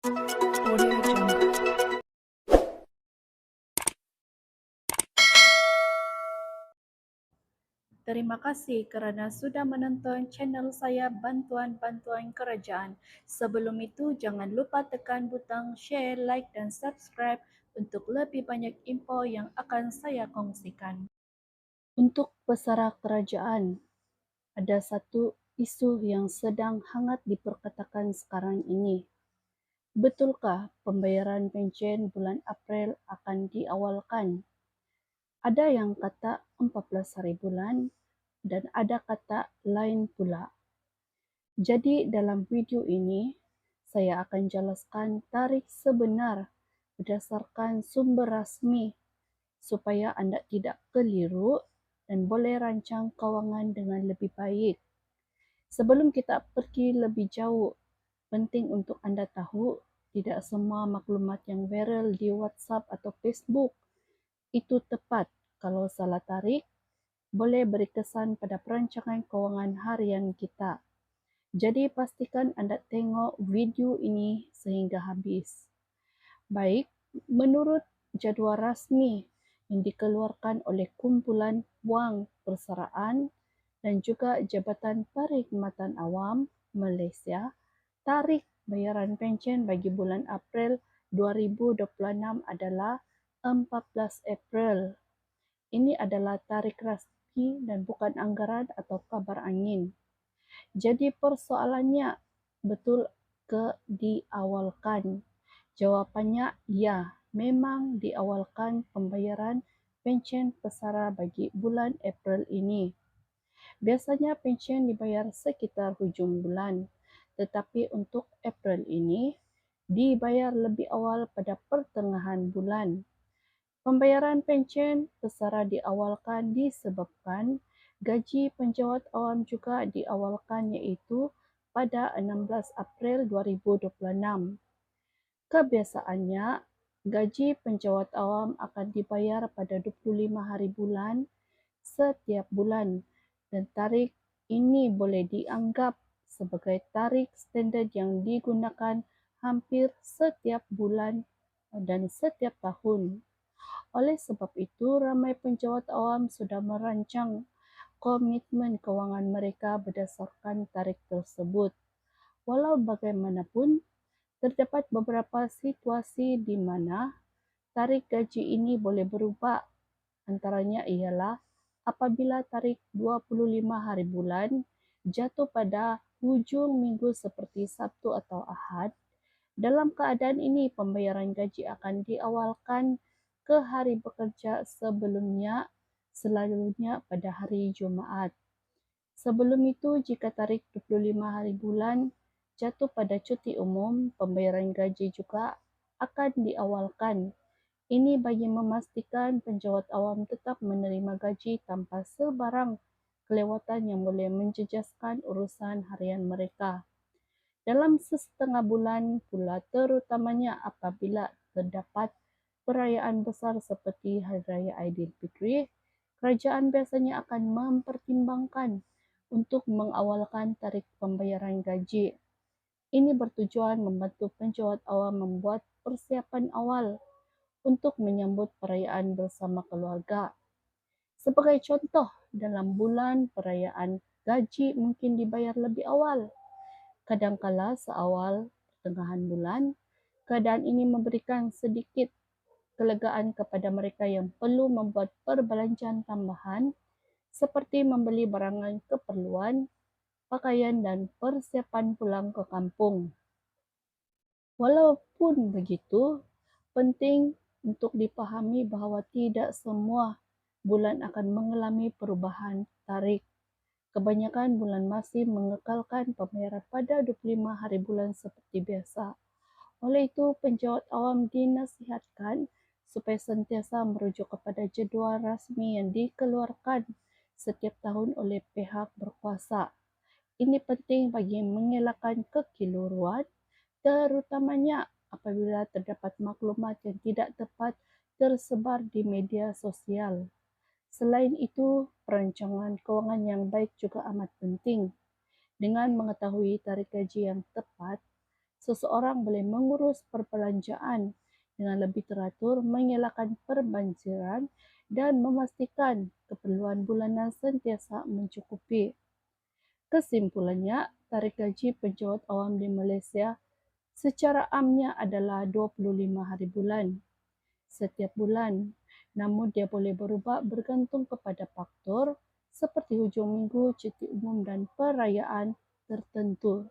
Audio Jungle. Terima kasih kerana sudah menonton channel saya Bantuan-Bantuan Kerajaan. Sebelum itu, jangan lupa tekan butang share, like dan subscribe untuk lebih banyak info yang akan saya kongsikan. Untuk pesara kerajaan, ada satu isu yang sedang hangat diperkatakan sekarang ini. Betulkah pembayaran pencen bulan April akan diawalkan? Ada yang kata 14 hari bulan dan ada kata lain pula. Jadi dalam video ini, saya akan jelaskan tarikh sebenar berdasarkan sumber rasmi supaya anda tidak keliru dan boleh rancang kewangan dengan lebih baik. Sebelum kita pergi lebih jauh, penting untuk anda tahu tidak semua maklumat yang viral di WhatsApp atau Facebook itu tepat. Kalau salah tarikh, boleh beri kesan pada perancangan kewangan harian kita. Jadi pastikan anda tengok video ini sehingga habis. Baik, menurut jadual rasmi yang dikeluarkan oleh Kumpulan Wang Persaraan dan juga Jabatan Perkhidmatan Awam Malaysia, tarikh bayaran pencen bagi bulan April 2026 adalah 14 April. Ini adalah tarikh rasmi dan bukan anggaran atau kabar angin. Jadi persoalannya, betul ke diawalkan? Jawapannya ya, memang diawalkan pembayaran pencen pesara bagi bulan April ini. Biasanya pencen dibayar sekitar hujung bulan, tetapi untuk April ini dibayar lebih awal pada pertengahan bulan. Pembayaran pencen pesara diawalkan disebabkan gaji penjawat awam juga diawalkan iaitu pada 16 April 2026. Kebiasaannya, gaji penjawat awam akan dibayar pada 25 hari bulan setiap bulan dan tarikh ini boleh dianggap sebagai tarikh standard yang digunakan hampir setiap bulan dan setiap tahun. Oleh sebab itu, ramai penjawat awam sudah merancang komitmen kewangan mereka berdasarkan tarikh tersebut. Walau bagaimanapun, terdapat beberapa situasi di mana tarikh gaji ini boleh berubah. Antaranya ialah apabila tarikh 25 hari bulan jatuh pada hujung minggu seperti Sabtu atau Ahad. Dalam keadaan ini, pembayaran gaji akan diawalkan ke hari bekerja sebelumnya, selalunya pada hari Jumaat. Sebelum itu, jika tarikh 25 hari bulan jatuh pada cuti umum, pembayaran gaji juga akan diawalkan. Ini bagi memastikan penjawat awam tetap menerima gaji tanpa sebarang kelewatan yang boleh menjejaskan urusan harian mereka. Dalam setengah bulan pula, terutamanya apabila terdapat perayaan besar seperti Hari Raya Aidilfitri, kerajaan biasanya akan mempertimbangkan untuk mengawalkan tarikh pembayaran gaji. Ini bertujuan membantu penjawat awam membuat persiapan awal untuk menyambut perayaan bersama keluarga. Sebagai contoh, dalam bulan perayaan gaji mungkin dibayar lebih awal. Kadangkala seawal pertengahan bulan, keadaan ini memberikan sedikit kelegaan kepada mereka yang perlu membuat perbelanjaan tambahan seperti membeli barangan keperluan, pakaian dan persiapan pulang ke kampung. Walaupun begitu, penting untuk dipahami bahawa tidak semua bulan akan mengalami perubahan tarikh. Kebanyakan bulan masih mengekalkan pembayaran pada 25 hari bulan seperti biasa. Oleh itu, penjawat awam dinasihatkan supaya sentiasa merujuk kepada jadual rasmi yang dikeluarkan setiap tahun oleh pihak berkuasa. Ini penting bagi mengelakkan kekeliruan, terutamanya apabila terdapat maklumat yang tidak tepat tersebar di media sosial. Selain itu, perancangan kewangan yang baik juga amat penting. Dengan mengetahui tarikh gaji yang tepat, seseorang boleh mengurus perbelanjaan dengan lebih teratur, mengelakkan perbanjiran dan memastikan keperluan bulanan sentiasa mencukupi. Kesimpulannya, tarikh gaji pejabat awam di Malaysia secara amnya adalah 25 hari bulan setiap bulan. Namun dia boleh berubah bergantung kepada faktor seperti hujung minggu, cuti umum dan perayaan tertentu.